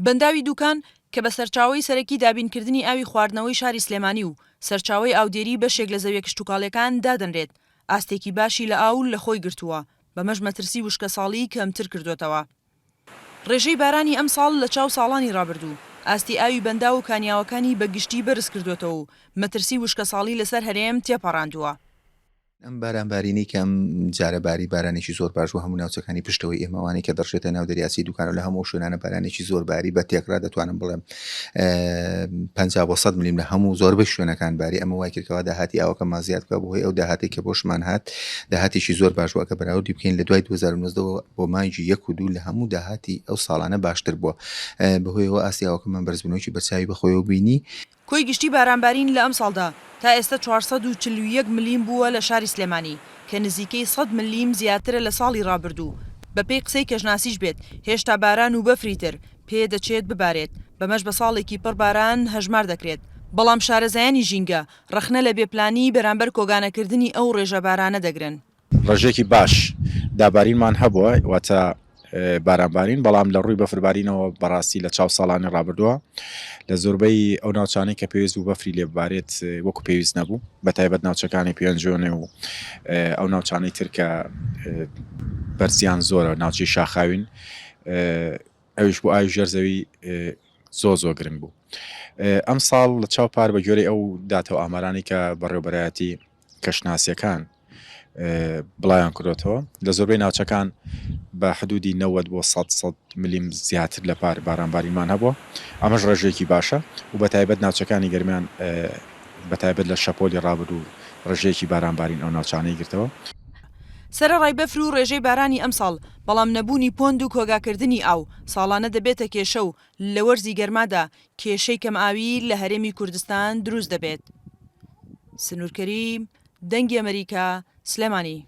بەنداوی دووکان کە بە سەرچاوەی سەرەکی دابینکردنی ئاوی خواردنەوەی شاری سلێمانی و سەرچاوەی ئاودێری بەشێک لە زەویە کشتتوکاڵەکان دادەنرێت ئاستێکی باشی لە ئاو لە خۆی گرتووە بەمەش مەترسی وشکە ساڵی کەمتر کردوێتەوە. ڕێژەی بارانی ئەم ساڵ لە چاو ساڵانی ڕابردوو ئاستی ئاوی بەندا و کانیاوەکانی بەگشتی بەرز کردوێتەوە و مەترسی وشکە ساڵی لەسەر هەرێم تێپەڕاندووە. ئەم بارانبارینی کە ئەم جارەباری بارانێکی زۆر باش و هەموو ناوچەکانی پشتەوەی ئێمەوانی کە دەڕشێتە ناو دەریاسی دوکان و لە هەموو شوێنانە بارانێکی زۆر باری بە تێکرا دەتوانم بڵێم 50 ملیم لە هەموو زۆربەی شوێنەکان باری ئەمە وای کردەوە داهاتی ئاوەکە مازیات بکە بۆهۆی ئەو داهاتی کە بۆشمان هات داهاتێکی زۆر باش وەکە بەراوردی بکەین لە دوای 2019 بۆ مانگی 1 و 2 لە هەموو داهاتی ئەو ساڵانە باشتر بووە بەهۆیەوە ئاستی ئاوەکەمان بەرزبوونەوەی بەرچاوی بەخۆیەوە بینی. کۆی گشتی بارانبارین لە ئەم ساڵدا تا ئێستا 441 ملیم بووە لە شاری سلێمانی کە نزیکەی 100 ملیم زیاترە لە ساڵی ڕابردوو. بە پێی قسەی کەژناسیش بێت هێشتا باران و بەفریتر پێ دەچێت ببارێت بەمەش بە ساڵێکی پڕ باران هەژمار دەکرێت. بەڵام شارەزایانی ژینگە ڕەخنە لە بێپلانی بەرامبەر کۆگانەکردنی ئەو ڕێژە بارانە دەگرن. ڕێژێکی باش دابارینمان هەبووە واتە بارانبارین بەڵام لە ڕووی بەفربارینەوە بەڕاستی لە چاو ساڵانی ڕابردووە لە زۆربەی ئەو ناوچانەی کە پێویست بوو بەفری لێ ببارێت وەکو پێویست نەبوو بە تایبەت ناوچەکانی پێنجۆنێ و ئەو ناوچانەی ترکە بەرزیان زۆرە ناوچەی شاخاوین ئەویش بۆ ئاوی ژێرزەوی زۆ گرنگ بوو. ئەم ساڵ لە چاوپار بە گوێرەی ئەو داتەوە ئامارانی کە بەڕێوەبەرایەتی کەشناسیەکان بڵایان کردوێتەوە لە زۆربەی ناوچەکان بە حدودی 90 بۆ 100 ملیم زیاتر لە پار بارانباریمان هەبووە ئەمەش ڕێژێکی باشە و بە تایبەت ناوچەکانی گەرمیان بە تایبەت لە شەپۆلی ڕابرد و ڕێژەیەکی بارانبارین ئەو ناوچانەی گرتەوە. سەرەڕای بەفر و ڕێژەی بارانی ئەم ساڵ بەڵام نەبوونی پۆند و کۆگاکردنی ئاو ساڵانە دەبێتە کێشە و لە وەرزی گەرمادا کێشەی کەم ئاوی لە هەرێمی کوردستان دروست دەبێت. سنوورکەریم دەنگی ئەمریکا سلێمانی.